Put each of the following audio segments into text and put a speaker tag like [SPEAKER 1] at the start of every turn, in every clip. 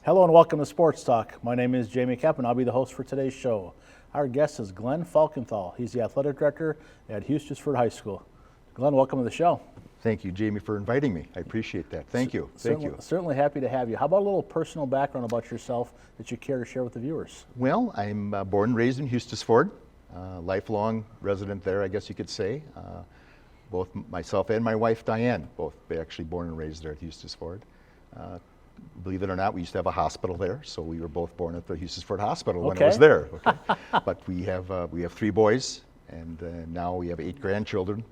[SPEAKER 1] Hello and welcome to Sports Talk. My name is Jamie Kepp and I'll be the host for today's show. Our guest is Glen Falkenthal. He's the athletic director at Hustisford High School. Glen, welcome to the show.
[SPEAKER 2] Thank you, Jamie, for inviting me. I appreciate that. Thank you.
[SPEAKER 1] Certainly happy to have you. How about a little personal background about yourself that you care to share with the viewers?
[SPEAKER 2] Well, I'm born and raised in Hustisford, lifelong resident there, I guess you could say. Both myself and my wife, Diane, both actually born and raised there at Hustisford. Believe it or not, we used to have a hospital there, so we were both born at the Hustisford Hospital when it was there. Okay? But we have 3 boys, and now we have 8 grandchildren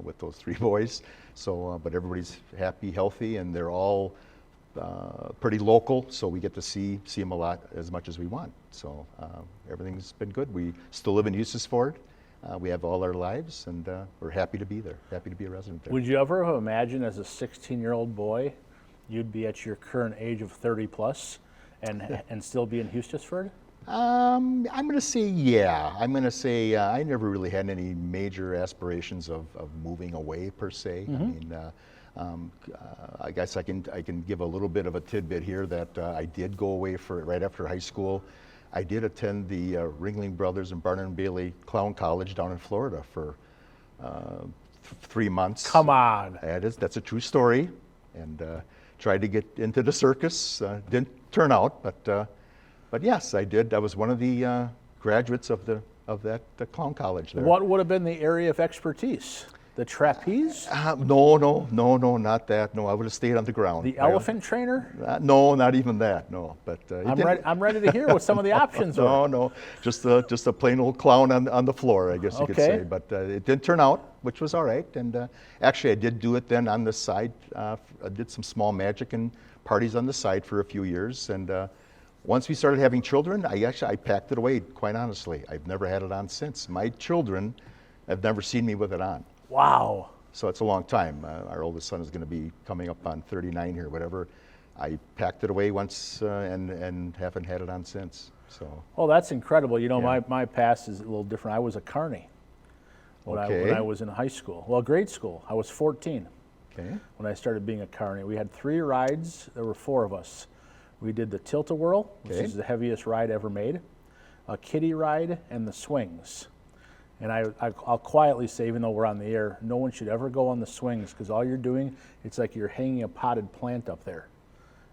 [SPEAKER 2] with those 3 boys. So, but everybody's happy, healthy, and they're all pretty local, so we get to see them a lot, as much as we want. So everything's been good. We still live in Hustisford. We have all our lives, and we're happy to be there, happy to be a resident there.
[SPEAKER 1] Would you ever have imagined as a 16-year-old boy you'd be at your current age of 30 plus and still be in Hustisford?
[SPEAKER 2] I'm going to say yeah. I'm going to say I never really had any major aspirations of moving away per se.
[SPEAKER 1] Mm-hmm.
[SPEAKER 2] I mean, I guess I can give a little bit of a tidbit here that I did go away right after high school. I did attend the Ringling Brothers and Barnum and Bailey Clown College down in Florida for 3 months.
[SPEAKER 1] Come on.
[SPEAKER 2] That's a true story, and tried to get into the circus. Didn't turn out, but yes, I did. I was one of the graduates of the clown college there.
[SPEAKER 1] What would have been the area of expertise? The trapeze?
[SPEAKER 2] No, not that. No, I would have stayed on the ground.
[SPEAKER 1] The elephant trainer?
[SPEAKER 2] No, not even that. No, but
[SPEAKER 1] I'm ready to hear what some of the options were.
[SPEAKER 2] No, just a plain old clown on the floor, I guess you could say. But it did turn out, which was all right. And actually, I did do it then on the side. I did some small magic and parties on the side for a few years. And once we started having children, I packed it away. Quite honestly, I've never had it on since. My children have never seen me with it on.
[SPEAKER 1] Wow.
[SPEAKER 2] So it's a long time. Our oldest son is going to be coming up on 39 here, whatever. I packed it away once and haven't had it on since. So.
[SPEAKER 1] Oh, that's incredible. You know,
[SPEAKER 2] Yeah.
[SPEAKER 1] my past is a little different. I was a carny when I was in high school. Well, grade school. I was 14 when I started being a carny. We had 3 rides. There were 4 of us. We did the tilt-a-whirl, which is the heaviest ride ever made, a kiddie ride, and the swings. And I'll quietly say, even though we're on the air, no one should ever go on the swings because all you're doing, it's like you're hanging a potted plant up there.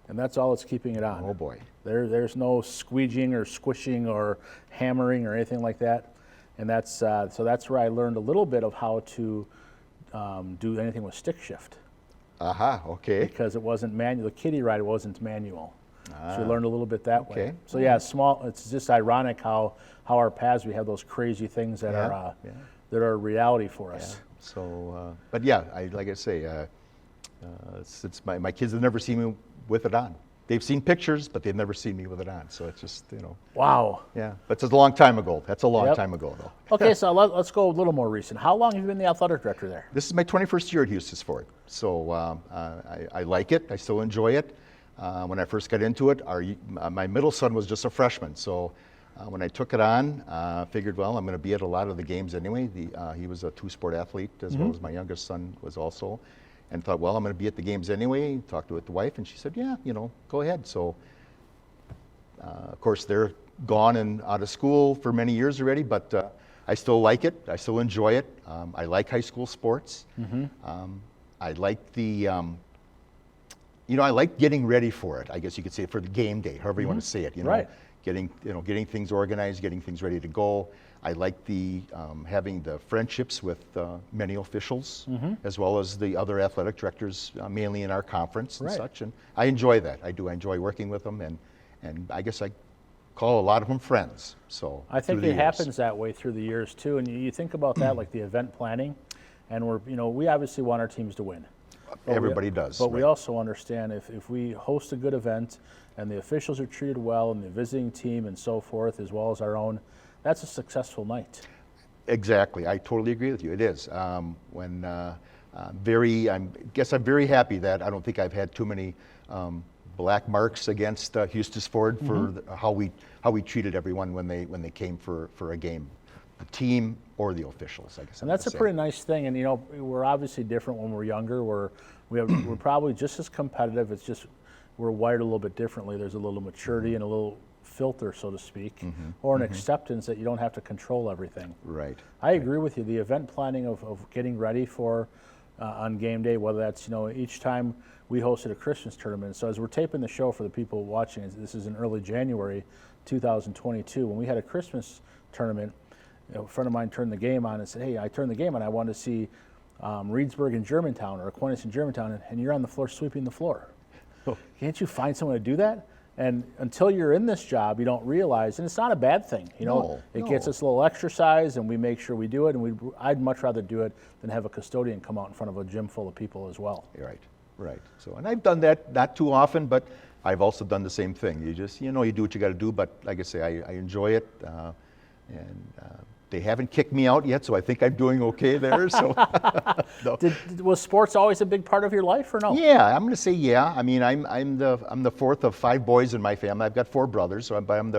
[SPEAKER 1] And that's all that's keeping it on.
[SPEAKER 2] Oh boy.
[SPEAKER 1] There's no squeegeeing or squishing or hammering or anything like that. And that's where I learned a little bit of how to do anything with stick shift.
[SPEAKER 2] Aha, okay.
[SPEAKER 1] Because it wasn't manual. The kiddie ride wasn't manual. So we learned a little bit that way.
[SPEAKER 2] Okay.
[SPEAKER 1] So yeah, it's just ironic how our paths, we have those crazy things that are a reality for us.
[SPEAKER 2] Yeah. So, but yeah, like I say, it's my kids have never seen me with it on. They've seen pictures, but they've never seen me with it on. So it's just,
[SPEAKER 1] Wow.
[SPEAKER 2] Yeah, but it's a long time ago. That's a long time ago, though.
[SPEAKER 1] Okay, so let's go a little more recent. How long have you been the athletic director there?
[SPEAKER 2] This is my 21st year at Hustisford. So I like it. I still enjoy it. When I first got into it, my middle son was just a freshman. So when I took it on, figured, well, I'm going to be at a lot of the games anyway. He was a 2-sport athlete as well as my youngest son was also. And thought, well, I'm going to be at the games anyway. Talked with the wife, and she said, yeah, go ahead. So, of course, they're gone and out of school for many years already, but I still like it. I still enjoy it. I like high school sports. I like I like getting ready for it, I guess you could say, for the game day, however you want to say it.
[SPEAKER 1] Right.
[SPEAKER 2] Getting things organized, getting things ready to go. I like having the friendships with many officials, as well as the other athletic directors, mainly in our conference and such. And I enjoy that. I do. I enjoy working with them, and I guess I call a lot of them friends. So
[SPEAKER 1] I think it happens that way through the years too. And you think about that, like the event planning, and we obviously want our teams to win.
[SPEAKER 2] Everybody does.
[SPEAKER 1] But we also understand if we host a good event and the officials are treated well and the visiting team and so forth, as well as our own, that's a successful night.
[SPEAKER 2] Exactly. I totally agree with you. It is. I'm very happy that I don't think I've had too many black marks against Hustisford for how we treated everyone when they came for a game. The team or the officials, I guess.
[SPEAKER 1] And that's a pretty nice thing. And we're obviously different when we're younger. We're probably just as competitive. It's just we're wired a little bit differently. There's a little maturity and a little filter, so to speak, or an acceptance that you don't have to control everything.
[SPEAKER 2] Right.
[SPEAKER 1] I agree with you. The event planning of getting ready for on game day, whether that's, each time we hosted a Christmas tournament. So as we're taping the show for the people watching, this is in early January 2022, when we had a Christmas tournament, a friend of mine turned the game on and said, hey, I turned the game on, I wanted to see Reedsburg in Germantown or Aquinas in Germantown, and you're on the floor sweeping the floor. Can't you find someone to do that? And until you're in this job, you don't realize, and it's not a bad thing. It gets us a little exercise, and we make sure we do it. And I'd much rather do it than have a custodian come out in front of a gym full of people as well.
[SPEAKER 2] Right. So, and I've done that not too often, but I've also done the same thing. You just, you do what you got to do. But like I say, I enjoy it, and they haven't kicked me out yet, so I think I'm doing okay there. So, no.
[SPEAKER 1] Was sports always a big part of your life, or no?
[SPEAKER 2] Yeah, I'm going to say yeah. I mean, I'm the fourth of 5 boys in my family. I've got 4 brothers, so I'm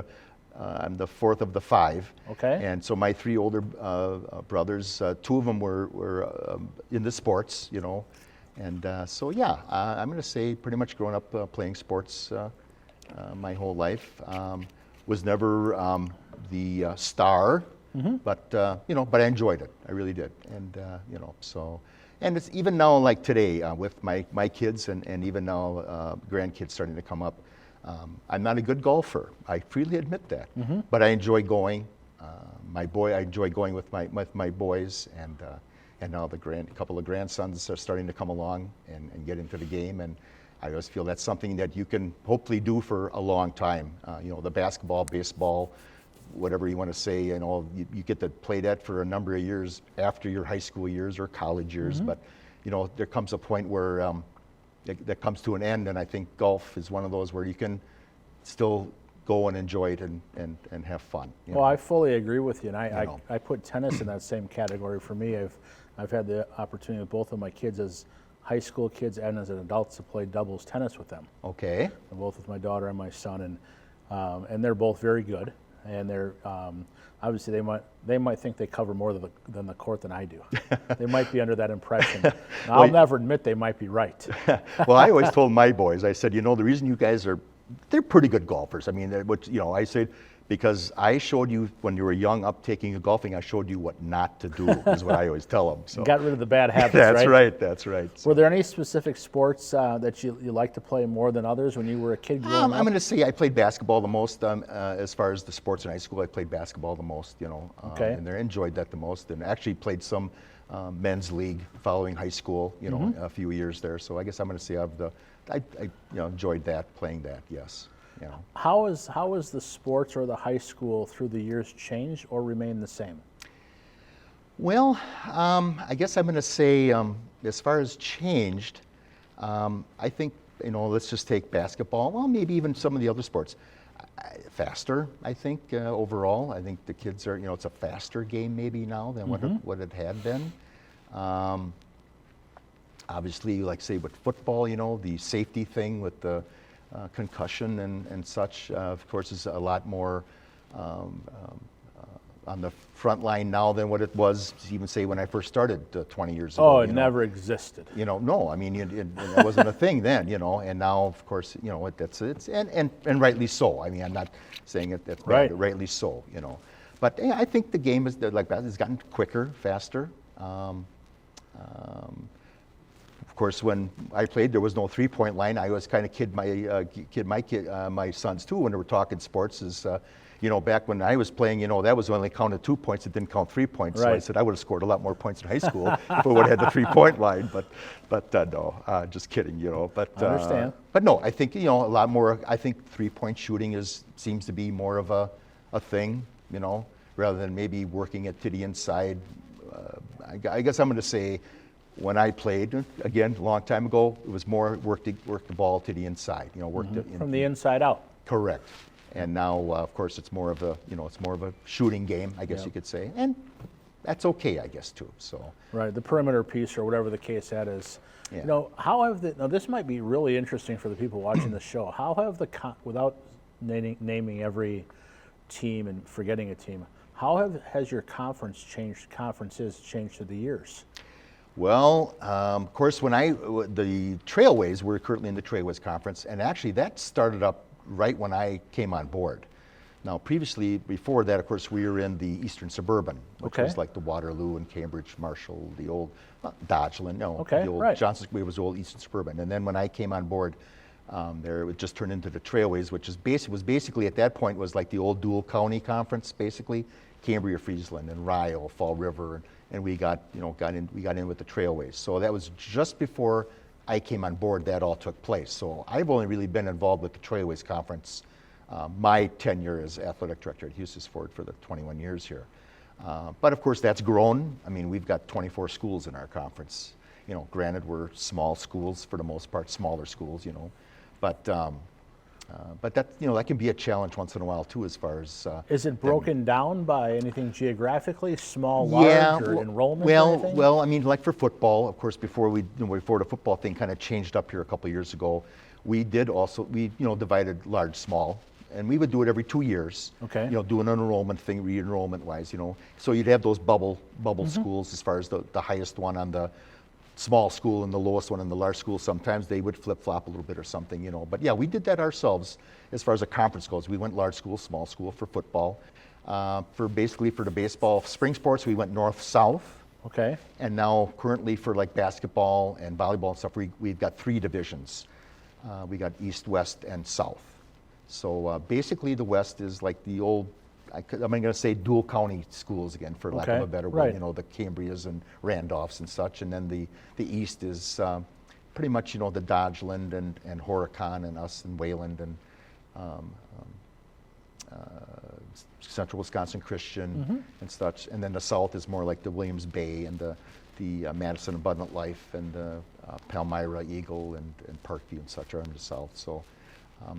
[SPEAKER 2] the fourth of the 5.
[SPEAKER 1] Okay.
[SPEAKER 2] And so my 3 older brothers, 2 of them were into sports, and so yeah, I'm going to say pretty much growing up playing sports my whole life. Was never the star. But but I enjoyed it. I really did, and so, and it's even now like today with my kids and even now grandkids starting to come up. I'm not a good golfer. I freely admit that, but I enjoy going. I enjoy going with my boys, and now a couple of grandsons are starting to come along and get into the game, and I always feel that's something that you can hopefully do for a long time. The basketball, baseball, whatever you want to say, you get to play that for a number of years after your high school years or college years. But, there comes a point where that comes to an end, and I think golf is one of those where you can still go and enjoy it and have fun.
[SPEAKER 1] Well, I fully agree with you, and I put tennis in that same category for me. I've had the opportunity with both of my kids as high school kids and as adults to play doubles tennis with them.
[SPEAKER 2] Okay.
[SPEAKER 1] And both with my daughter and my son, and they're both very good. And they're obviously they might think they cover more than the court than I do. They might be under that impression. I'll never admit they might be right.
[SPEAKER 2] Well, I always told my boys, I said, the reason you guys they're pretty good golfers. I mean, I said, because I showed you when you were young up taking golfing, I showed you what not to do, is what I always tell them. So.
[SPEAKER 1] Got rid of the bad habits, right?
[SPEAKER 2] That's right. So.
[SPEAKER 1] Were there any specific sports that you like to play more than others when you were a kid growing up?
[SPEAKER 2] I'm going to say I played basketball the most. As far as the sports in high school, I played basketball the most,
[SPEAKER 1] Okay.
[SPEAKER 2] And I enjoyed that the most, and actually played some men's league following high school, a few years there. So I guess I'm going to say I enjoyed playing that, yes.
[SPEAKER 1] How has the sports or the high school through the years changed or remained the same?
[SPEAKER 2] Well, I guess I'm going to say as far as changed, I think, let's just take basketball, well, maybe even some of the other sports. Faster, I think, overall. I think the kids are, it's a faster game maybe now than what it had been. Obviously, like say with football, the safety thing with the concussion and such, of course, is a lot more on the front line now than what it was, even say when I first started 20 years ago.
[SPEAKER 1] Oh, it never existed.
[SPEAKER 2] No, I mean, it wasn't a thing then, and now, of course, and rightly so. I mean, I'm not saying that's
[SPEAKER 1] right.
[SPEAKER 2] Bad, rightly so, But yeah, I think the game has gotten quicker, faster. Of course, when I played, there was no 3-point line. I always kind of kid my sons too when they were talking sports. Back when I was playing, that was only counted 2 points. It didn't count 3 points.
[SPEAKER 1] Right.
[SPEAKER 2] So I said I would have scored a lot more points in high school if I would have had the 3-point line. But no, just kidding. But
[SPEAKER 1] I understand.
[SPEAKER 2] But no, I think a lot more. I think 3-point shooting seems to be more of a thing. Rather than maybe working it to the inside. I guess I'm going to say. When I played, again, a long time ago, it was more work the ball to the inside,
[SPEAKER 1] From the inside out.
[SPEAKER 2] Correct. And now, of course, it's more of a shooting game, I guess you could say, and that's okay, I guess, too. So.
[SPEAKER 1] Right, the perimeter piece or whatever the case that is.
[SPEAKER 2] Yeah.
[SPEAKER 1] How have now this might be really interesting for the people watching the show. How have without naming every team and forgetting a team, has your conferences changed through the years?
[SPEAKER 2] Well, of course, the Trailways, we're currently in the Trailways Conference, and actually that started up right when I came on board. Now, previously, before that, of course, we were in the Eastern Suburban, which was like the Waterloo and Cambridge, Marshall, the old Dodgeland, the old Johnson Square was the old Eastern Suburban. And then when I came on board, there it just turned into the Trailways, which was basically at that point was like the old dual county conference, basically, Cambria, Friesland, and Rio, Fall River, and we got in with the Trailways. So that was just before I came on board. That all took place. So I've only really been involved with the Trailways Conference my tenure as athletic director at Hustisford for the 21 years here. But of course, that's grown. I mean, we've got 24 schools in our conference. Granted, we're small schools for the most part, smaller schools. But that that can be a challenge once in a while too, as far as.
[SPEAKER 1] Is it broken down by anything geographically, small, large, or enrollment? Or anything?
[SPEAKER 2] Well, I mean, like for football, of course, before the football thing kind of changed up here a couple of years ago, we divided large, small. And we would do it every 2 years.
[SPEAKER 1] Okay.
[SPEAKER 2] Do an enrollment thing, re-enrollment wise. So you'd have those bubble schools as far as the highest one on the small school and the lowest one in the large school. Sometimes they would flip flop a little bit or something. But yeah, we did that ourselves as far as a conference goes. We went large school, small school for football. For the baseball spring sports, we went north south.
[SPEAKER 1] Okay.
[SPEAKER 2] And now currently for like basketball and volleyball and stuff, we've got 3 divisions. We got east, west, and south. So basically the West is like the old, I'm going to say dual county schools again, for lack of a better word, the Cambrias and Randolphs and such. And then the East is pretty much, the Dodgeland and Horicon and us and Wayland and Central Wisconsin Christian and such. And then the South is more like the Williams Bay and the Madison Abundant Life and the Palmyra Eagle and Parkview and such are in the South.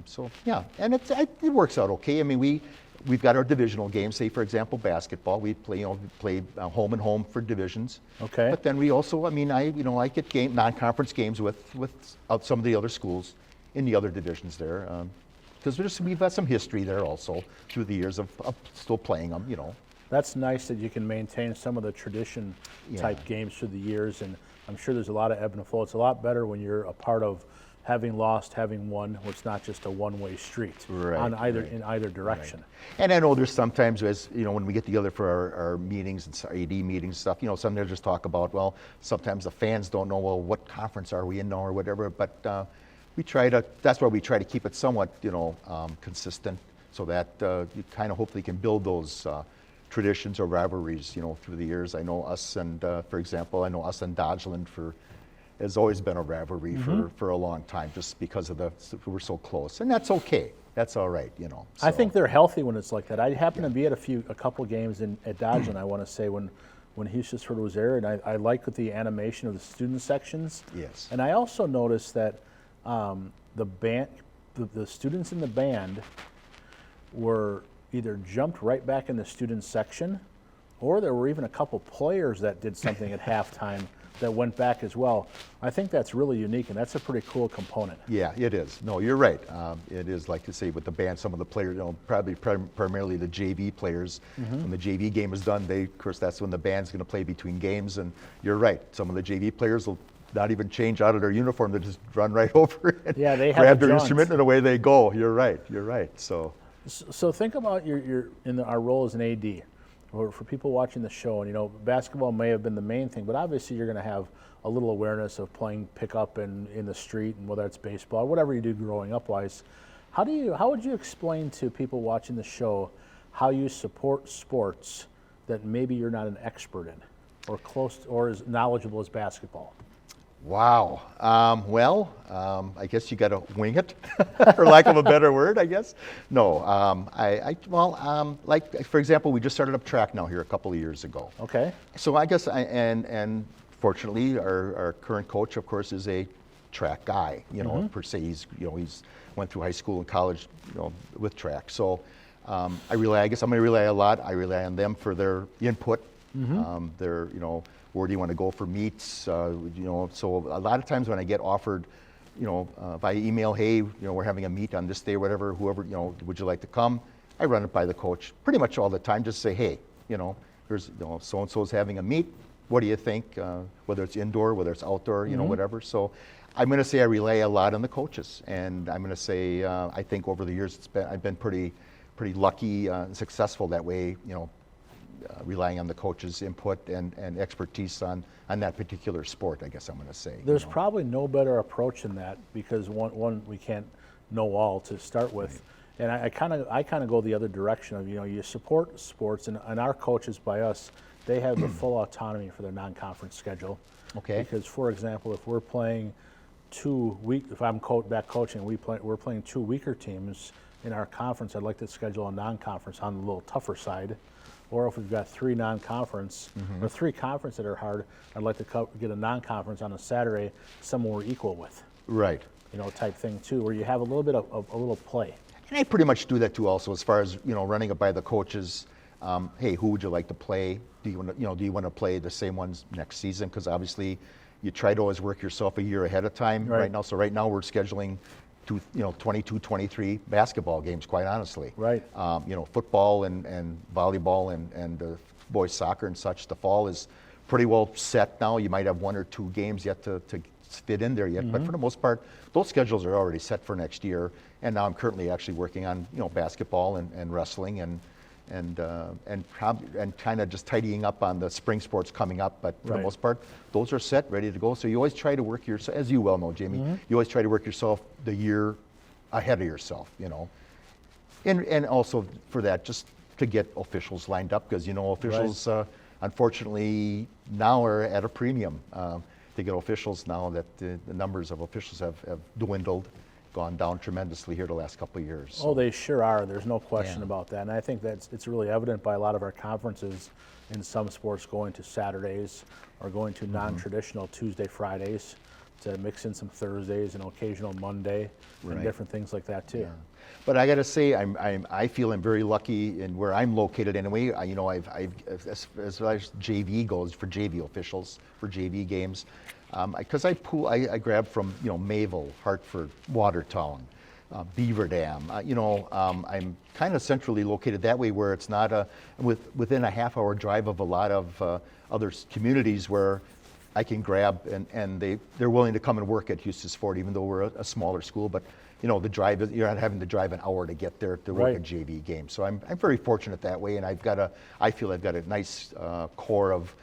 [SPEAKER 2] So yeah, and it works out okay. I mean, we've got our divisional games. Say, for example, basketball. We play home and home for divisions.
[SPEAKER 1] Okay.
[SPEAKER 2] But then we also, I get non-conference games with some of the other schools in the other divisions there, because we've got some history there also through the years of still playing them.
[SPEAKER 1] That's nice that you can maintain some of the tradition type games through the years, and I'm sure there's a lot of ebb and flow. It's a lot better when you're a part of having lost, having won, where it's not just a one-way street in either direction.
[SPEAKER 2] Right. And I know there's sometimes, as when we get together for our meetings and our AD meetings and stuff, sometimes just talk about, well, sometimes the fans don't know, well, what conference are we in now or whatever, but that's why we try to keep it somewhat, consistent, so that you kind of hopefully can build those traditions or rivalries, through the years. I know us and, for example, Dodgeland has always been a rivalry for a long time, just because we're so close, and that's okay. That's all right, So.
[SPEAKER 1] I think they're healthy when it's like that. I happened to be at a couple games at Dodgeland. I want to say when Hustisford was there, and I liked the animation of the student sections.
[SPEAKER 2] Yes.
[SPEAKER 1] And I also noticed that the students in the band were either jumped right back in the student section, or there were even a couple players that did something at halftime that went back as well. I think that's really unique, and that's a pretty cool component.
[SPEAKER 2] Yeah, it is. No, you're right. It is, like you say, with the band, some of the players, probably primarily the JV players. When the JV game is done, of course, that's when the band's going to play between games, and you're right. Some of the JV players will not even change out of their uniform; they just run right over and
[SPEAKER 1] they
[SPEAKER 2] grab their instrument, and away they go. You're right. So
[SPEAKER 1] think about our role as an AD. For people watching the show, and basketball may have been the main thing, but obviously you're going to have a little awareness of playing pickup in the street, and whether it's baseball or whatever you do growing up wise. How would you explain to people watching the show how you support sports that maybe you're not an expert in, or close, or as knowledgeable as basketball?
[SPEAKER 2] Wow. I guess you got to wing it, for lack of a better word, I guess. No. Like for example, we just started up track now here a couple of years ago.
[SPEAKER 1] Okay.
[SPEAKER 2] So I guess and fortunately, our current coach, of course, is a track guy. Per se, he's went through high school and college, with track. So I guess I'm going to rely a lot. I rely on them for their input. Their where do you want to go for meets? So a lot of times when I get offered, via email, hey, we're having a meet on this day or whatever, whoever, would you like to come? I run it by the coach pretty much all the time. Just say, hey, there's, so-and-so's having a meet. what do you think? Whether it's indoor, whether it's outdoor, you know, whatever. So I'm going to say I rely a lot on the coaches, and I'm going to say I think over the years I've been pretty lucky and successful that way, you know, relying on the coaches' input and expertise on that particular sport, I guess I'm going to say.
[SPEAKER 1] There's probably no better approach than that, because one we can't know all to start with. And I kind of go the other direction of, you know, you support sports, and our coaches by us, they have the full autonomy for their non-conference schedule.
[SPEAKER 2] Okay.
[SPEAKER 1] Because, for example, if we're playing if I'm back coaching, we're playing 2 weaker teams in our conference, I'd like to schedule a non-conference on the little tougher side. Or if we've got 3 non-conference, or 3 conference that are hard, I'd like to get a non-conference on a Saturday, someone we're equal with.
[SPEAKER 2] Right.
[SPEAKER 1] You know, type thing too, where you have a little bit of a little play.
[SPEAKER 2] And I pretty much do that too also, as far as, you know, running it by the coaches. Hey, who would you like to play? Do you want to play the same ones next season? Because obviously you try to always work yourself a year ahead of time right now. So right now we're scheduling 22, 23 basketball games, quite honestly.
[SPEAKER 1] Right.
[SPEAKER 2] You know, football and volleyball and boys soccer and such. The fall is pretty well set now. You might have 1 or 2 games yet to fit in there yet, but for the most part, those schedules are already set for next year. And now I'm currently actually working on, you know, basketball and wrestling and kind of just tidying up on the spring sports coming up. But for the most part, those are set, ready to go. So you always try to work yourself, as you well know, Jamie, you always try to work yourself the year ahead of yourself, you know. And also for that, just to get officials lined up, because, you know, officials, unfortunately, now are at a premium. To get officials now that the numbers of officials have dwindled, gone down tremendously here the last couple of years. So.
[SPEAKER 1] Oh, they sure are. There's no question about that. And I think it's really evident by a lot of our conferences in some sports going to Saturdays or going to non-traditional Tuesday, Fridays, to mix in some Thursdays and occasional Monday and different things like that too.
[SPEAKER 2] Yeah. But I got to say, I feel I'm very lucky in where I'm located anyway. You know, I've as far as JV goes, for JV officials, for JV games, because I grab from, you know, Mayville, Hartford, Watertown, Beaver Dam. You know, I'm kind of centrally located that way, where it's not within a half-hour drive of a lot of other communities where I can grab, and they're willing to come and work at Hustisford, even though we're a smaller school. But you know, the drive, you're not having to drive an hour to get there to work a JV game. So I'm very fortunate that way, and I feel I've got a nice core of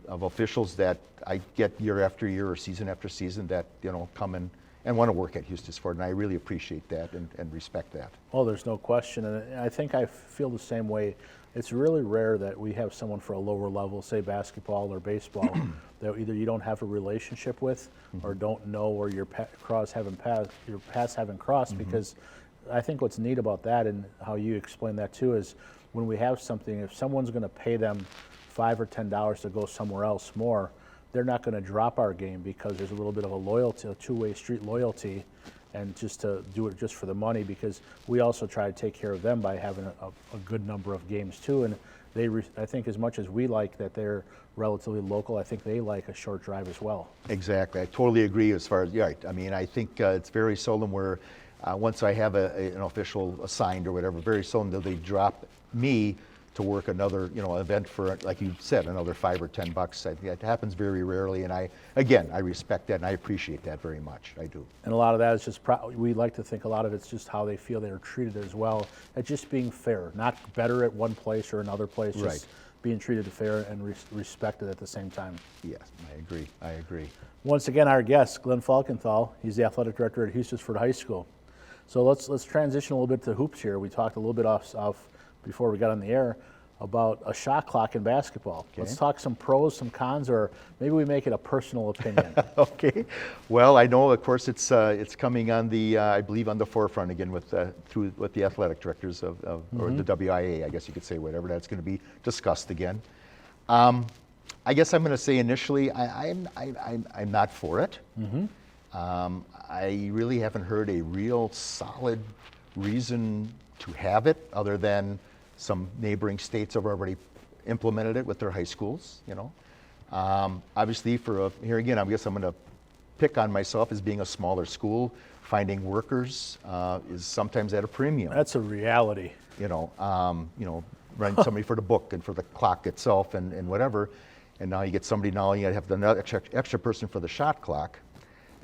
[SPEAKER 2] officials that I get year after year or season after season that, you know, come and want to work at Hustisford, and I really appreciate that and respect that.
[SPEAKER 1] Oh, there's no question, and I think I feel the same way. It's really rare that we have someone for a lower level, say basketball or baseball, that either you don't have a relationship with or don't know, or your paths haven't crossed. Because I think what's neat about that, and how you explain that too, is when we have something, if someone's going to pay them $5 or $10 to go somewhere else more, they're not going to drop our game because there's a little bit of a loyalty, a two-way street loyalty, and just to do it just for the money, because we also try to take care of them by having a good number of games too. And I think as much as we like that they're relatively local, I think they like a short drive as well.
[SPEAKER 2] Exactly, I totally agree. As far as I mean, I think it's very seldom where once I have an official assigned or whatever, very seldom do they drop me to work another, you know, event for, like you said, another $5 or $10. I think that happens very rarely, and I respect that and I appreciate that very much. I do. And
[SPEAKER 1] a lot of that is just we like to think a lot of it's just how they feel they're treated as well, at just being fair, not better at one place or another place, just being treated fair and respected at the same time.
[SPEAKER 2] Yes, I agree.
[SPEAKER 1] Once again, our guest, Glen Falkenthal, he's the athletic director at Hustisford High School. So let's transition a little bit to hoops here. We talked a little bit off before we got on the air about a shot clock in basketball. Okay. Let's talk some pros, some cons, or maybe we make it a personal opinion.
[SPEAKER 2] Okay. Well, I know, of course, it's coming on the I believe on the forefront again with the athletic directors of or the WIA, I guess you could say, whatever that's going to be discussed again. I guess I'm going to say initially I'm not for it. I really haven't heard a real solid reason to have it, other than some neighboring states have already implemented it with their high schools, you know. Obviously, here again, I guess I'm going to pick on myself as being a smaller school. Finding workers is sometimes at a premium.
[SPEAKER 1] That's a reality.
[SPEAKER 2] You know, running somebody for the book and for the clock itself and whatever. and now you get somebody, now you have another extra person for the shot clock.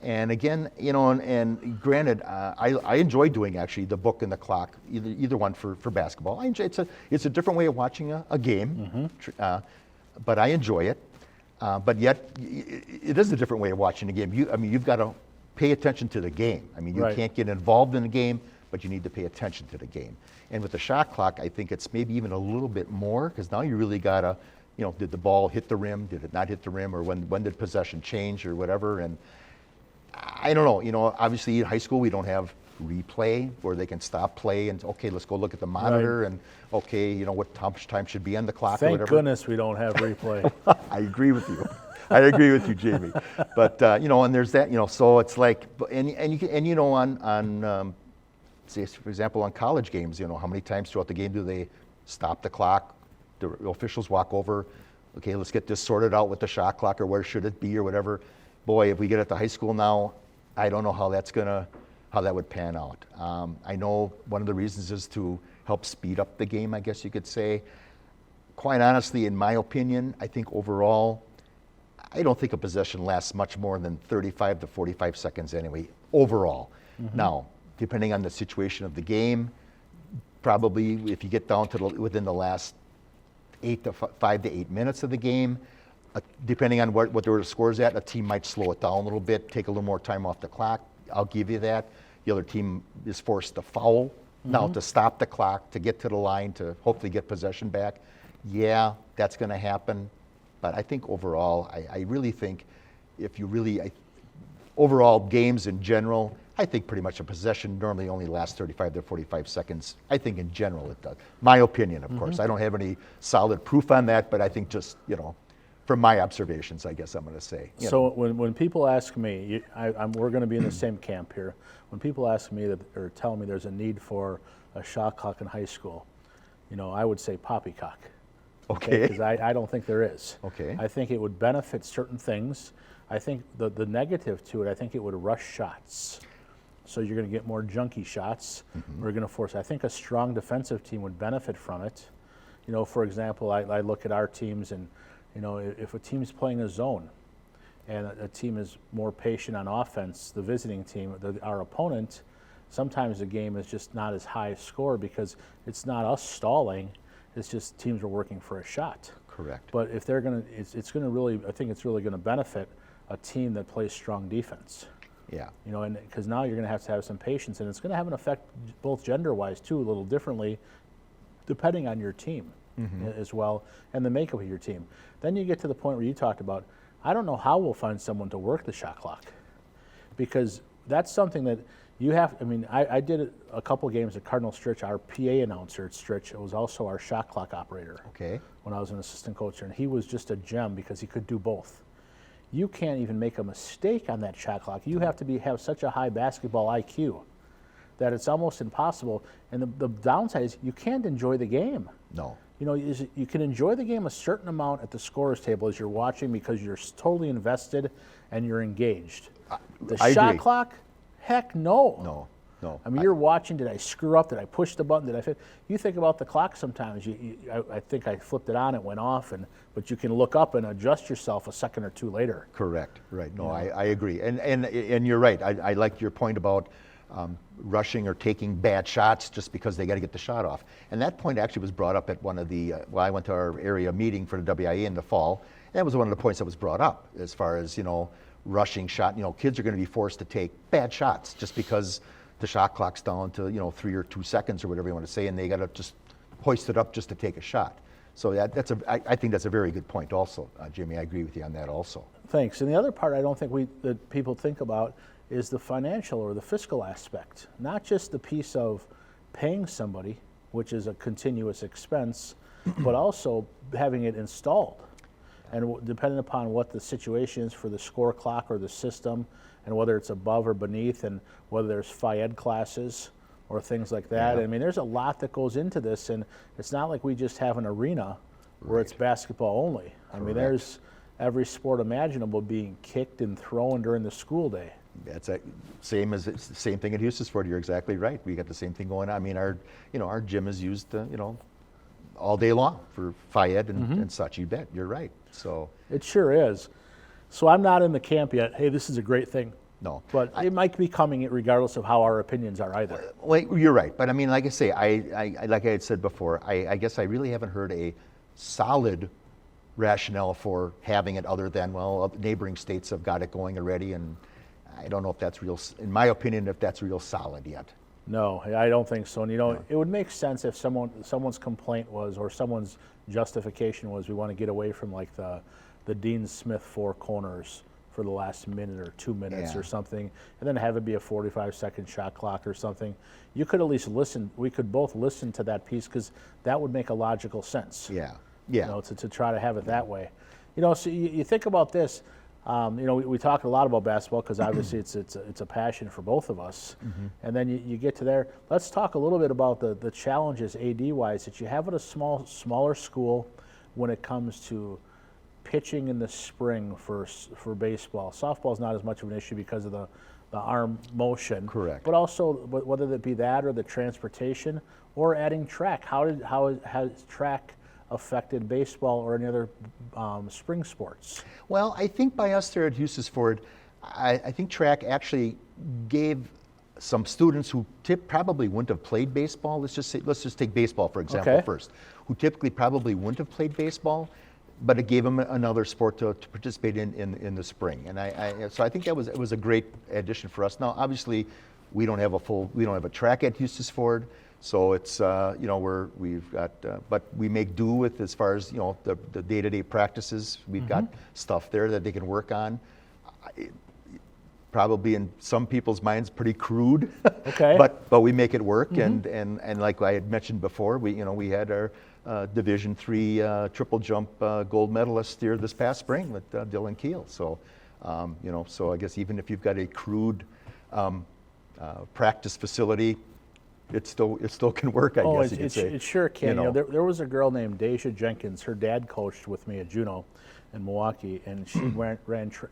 [SPEAKER 2] And again, you know, and granted, I enjoy doing actually the book and the clock, either one for basketball. I enjoy, it's a different way of watching a game, but I enjoy it. But yet, it is a different way of watching a game. I mean, you've got to pay attention to the game. I mean, you can't get involved in the game, but you need to pay attention to the game. And with the shot clock, I think it's maybe even a little bit more, because now you really got to, you know, did the ball hit the rim? Did it not hit the rim? Or when did possession change or whatever? And I don't know, you know, obviously in high school we don't have replay where they can stop play and, okay, let's go look at the monitor and, okay, you know, what time should be on the clock or whatever.
[SPEAKER 1] Thank goodness we don't have replay.
[SPEAKER 2] I agree with you. I agree with you, Jamie. But, you know, and there's that, you know, so it's like, and you know, on say, for example, on college games, you know, how many times throughout the game do they stop the clock, the officials walk over, okay, let's get this sorted out with the shot clock, or where should it be or whatever. Boy, if we get it to high school now, I don't know how that would pan out. I know one of the reasons is to help speed up the game, I guess you could say. Quite honestly, in my opinion, I think overall, I don't think a possession lasts much more than 35 to 45 seconds anyway, overall. Now, depending on the situation of the game, probably if you get down to within the last 5 to 8 minutes of the game, depending on what the score's at, a team might slow it down a little bit, take a little more time off the clock. I'll give you that. The other team is forced to foul. Now, to stop the clock, to get to the line, to hopefully get possession back, yeah, that's going to happen. But I think overall, I really think if you really, overall games in general, I think pretty much a possession normally only lasts 35 to 45 seconds. I think in general it does. My opinion, of course. I don't have any solid proof on that, but I think just, you know, from my observations, I guess I'm going to say.
[SPEAKER 1] So when people ask me, we're going to be in the same camp here. When people ask me or tell me there's a need for a shot clock in high school, you know, I would say poppycock.
[SPEAKER 2] Okay.
[SPEAKER 1] Because I don't think there is.
[SPEAKER 2] Okay.
[SPEAKER 1] I think it would benefit certain things. I think the negative to it, I think it would rush shots. So you're going to get more junky shots. We're going to force. I think a strong defensive team would benefit from it. You know, for example, I look at our teams and, you know, if a team's playing a zone and a team is more patient on offense, the visiting team, our opponent, sometimes the game is just not as high a score because it's not us stalling, it's just teams are working for a shot.
[SPEAKER 2] Correct.
[SPEAKER 1] But if they're going to, it's going to really, I think it's really going to benefit a team that plays strong defense.
[SPEAKER 2] Yeah.
[SPEAKER 1] You know, and because now you're going to have some patience, and it's going to have an effect both gender-wise too, a little differently, depending on your team. As well, and the makeup of your team. Then you get to the point where you talked about, I don't know how we'll find someone to work the shot clock, because that's something that you have. I mean, I did a couple games at Cardinal Stritch. Our PA announcer at Stritch was also our shot clock operator.
[SPEAKER 2] Okay.
[SPEAKER 1] When I was an assistant coach there, and he was just a gem because he could do both. You can't even make a mistake on that shot clock. You have to have such a high basketball IQ that it's almost impossible. And the downside is you can't enjoy the game.
[SPEAKER 2] No.
[SPEAKER 1] You know, you can enjoy the game a certain amount at the scorer's table as you're watching because you're totally invested and you're engaged. The shot clock, heck no.
[SPEAKER 2] No.
[SPEAKER 1] I mean, you're watching, did I screw up? Did I push the button? Did I fit? You think about the clock sometimes. I think I flipped it on, it went off, but you can look up and adjust yourself a second or two later.
[SPEAKER 2] Correct, right. No, I agree. And you're right. I like your point about rushing or taking bad shots just because they got to get the shot off. And that point actually was brought up at one of the, I went to our area meeting for the WIA in the fall. And that was one of the points that was brought up as far as, you know, rushing shot. You know, kids are going to be forced to take bad shots just because the shot clock's down to, you know, 3 or 2 seconds or whatever you want to say, and they got to just hoist it up just to take a shot. So I think that's a very good point also, Jimmy. I agree with you on that also.
[SPEAKER 1] Thanks. And the other part I don't think that people think about is the financial or the fiscal aspect, not just the piece of paying somebody, which is a continuous expense, but also having it installed. And depending upon what the situation is for the score clock or the system, and whether it's above or beneath, and whether there's Phi-Ed classes or things like that.
[SPEAKER 2] Yeah.
[SPEAKER 1] I mean, there's a lot that goes into this, and it's not like we just have an arena where it's basketball only. I mean, there's every sport imaginable being kicked and thrown during the school day.
[SPEAKER 2] That's same thing at Hustisford. You're exactly right. We got the same thing going on. I mean, our gym is used, all day long for Phi-Ed and such. You bet. You're right. So
[SPEAKER 1] it sure is. So I'm not in the camp yet. Hey, this is a great thing.
[SPEAKER 2] No,
[SPEAKER 1] but it might be coming regardless of how our opinions are either.
[SPEAKER 2] Well, you're right. But I mean, like I say, I like I had said before, I guess I really haven't heard a solid rationale for having it other than, well, neighboring states have got it going already, and I don't know if that's real, in my opinion, if that's real solid yet.
[SPEAKER 1] No, I don't think so. And it would make sense if someone's complaint was, or someone's justification was, we want to get away from like the Dean Smith four corners for the last minute or 2 minutes or something, and then have it be a 45-second shot clock or something. You could at least listen. We could both listen to that piece, because that would make a logical sense.
[SPEAKER 2] Yeah.
[SPEAKER 1] To try to have it that way. So you think about this. We talk a lot about basketball because obviously it's a passion for both of us. And then you get to there. Let's talk a little bit about the challenges AD-wise that you have at a smaller school when it comes to pitching in the spring for baseball. Softball is not as much of an issue because of the arm motion.
[SPEAKER 2] Correct.
[SPEAKER 1] But also whether it be that or the transportation or adding track. How has track affected baseball or any other spring sports?
[SPEAKER 2] Well, I think by us there at Hustisford, I think track actually gave some students who probably wouldn't have played baseball. Let's just take baseball for example first, who typically probably wouldn't have played baseball, but it gave them another sport to participate in the spring. And so I think it was a great addition for us. Now, obviously, we don't have a track at Hustisford. So it's we've got, but we make do with as far as the day-to-day practices. We've got stuff there that they can work on. Probably in some people's minds, pretty crude.
[SPEAKER 1] Okay.
[SPEAKER 2] but we make it work. And like I had mentioned before, we had our Division III triple jump gold medalist here this past spring with Dylan Keel. So so I guess even if you've got a crude practice facility, it still can work, I guess you could say.
[SPEAKER 1] It sure can. There was a girl named Deja Jenkins. Her dad coached with me at Juneau in Milwaukee, and she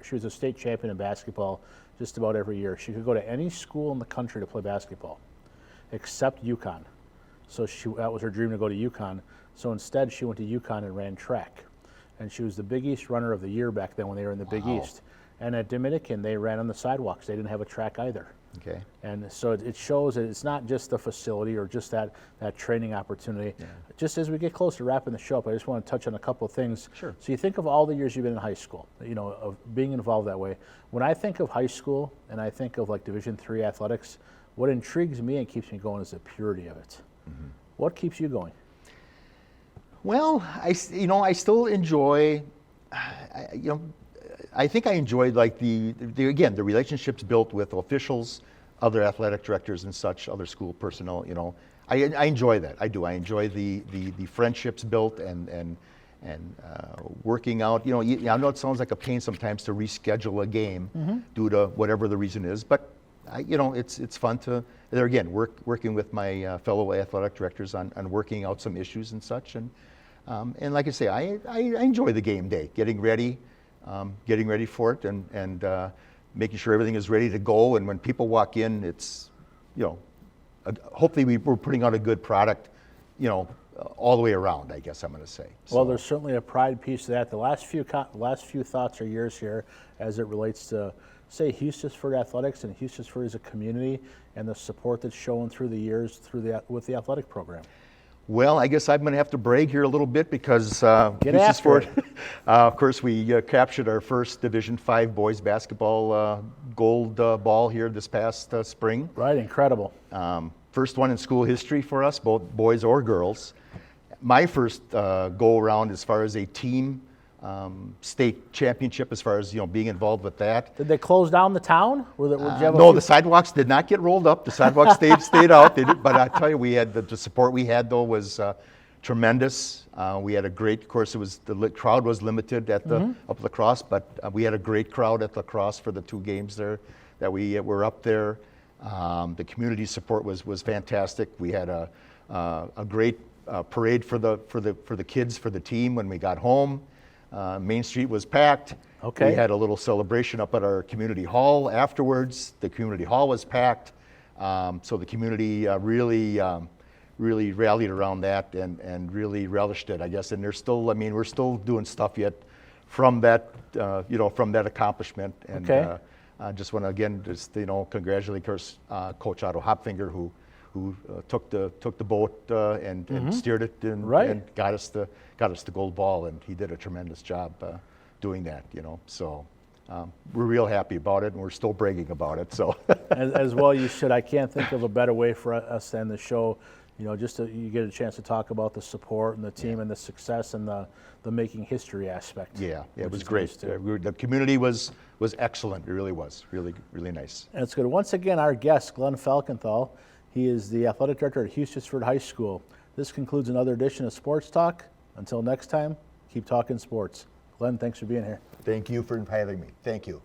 [SPEAKER 1] she was a state champion in basketball just about every year. She could go to any school in the country to play basketball, except UConn. So that was her dream, to go to UConn. So instead, she went to UConn and ran track. And she was the Big East runner of the year back then when they were in the Big East. And at Dominican, they ran on the sidewalks. They didn't have a track either.
[SPEAKER 2] Okay.
[SPEAKER 1] And so it shows that it's not just the facility or just that training opportunity. Yeah. Just as we get close to wrapping the show up, I just want to touch on a couple of things.
[SPEAKER 2] Sure.
[SPEAKER 1] So you think of all the years you've been in high school, of being involved that way. When I think of high school and I think of like Division III athletics, what intrigues me and keeps me going is the purity of it. What keeps you going? Well,
[SPEAKER 2] I still enjoy, I think I enjoyed like the relationships built with officials, other athletic directors and such, other school personnel. I enjoy that. I do. I enjoy the friendships built and working out. I know it sounds like a pain sometimes to reschedule a game due to whatever the reason is, but it's fun to there again working with my fellow athletic directors on working out some issues and such. And like I say, I enjoy the game day, getting ready for it and making sure everything is ready to go. And when people walk in, it's, hopefully we're putting out a good product, all the way around, I guess I'm going to say. So.
[SPEAKER 1] Well, there's certainly a pride piece to that. The last few thoughts are yours here as it relates to, say, Hustisford athletics and Hustisford as a community and the support that's shown through the years with the athletic program.
[SPEAKER 2] Well, I guess I'm going to have to brag here a little bit because Hustisford, of course, we captured our first Division V boys basketball gold ball here this past spring.
[SPEAKER 1] Right, incredible.
[SPEAKER 2] First one in school history for us, both boys or girls. My first go around as far as a team state championship, as far as being involved with that.
[SPEAKER 1] Did they close down the town?
[SPEAKER 2] No, the sidewalks did not get rolled up. The sidewalks stayed out. They did, but I tell you, we had the support we had though was tremendous. We had a great, of course, the crowd was limited at the up lacrosse, but we had a great crowd at lacrosse for the 2 games there that we were up there. The community support was fantastic. We had a great parade for the kids, for the team when we got home. Main Street was packed.
[SPEAKER 1] Okay.
[SPEAKER 2] We had a little celebration up at our community hall afterwards. The community hall was packed. So the community really really rallied around that and really relished it, I guess. And there's still, I mean, we're still doing stuff yet from that, from that accomplishment. And I just want to again just congratulate Coach Otto Hopfinger who took the boat and steered it and got us the gold ball, and he did a tremendous job doing that. So we're real happy about it, and we're still bragging about it. So
[SPEAKER 1] as well, you should. I can't think of a better way for us to end the show. Just you get a chance to talk about the support and the team and the success and the making history aspect.
[SPEAKER 2] Yeah, it was great. The community was excellent. It really was. Really, really nice.
[SPEAKER 1] That's good. Once again, our guest, Glen Falkenthal. He is the athletic director at Hustisford High School. This concludes another edition of Sports Talk. Until next time, keep talking sports. Glen, thanks for being here.
[SPEAKER 3] Thank you for having me. Thank you.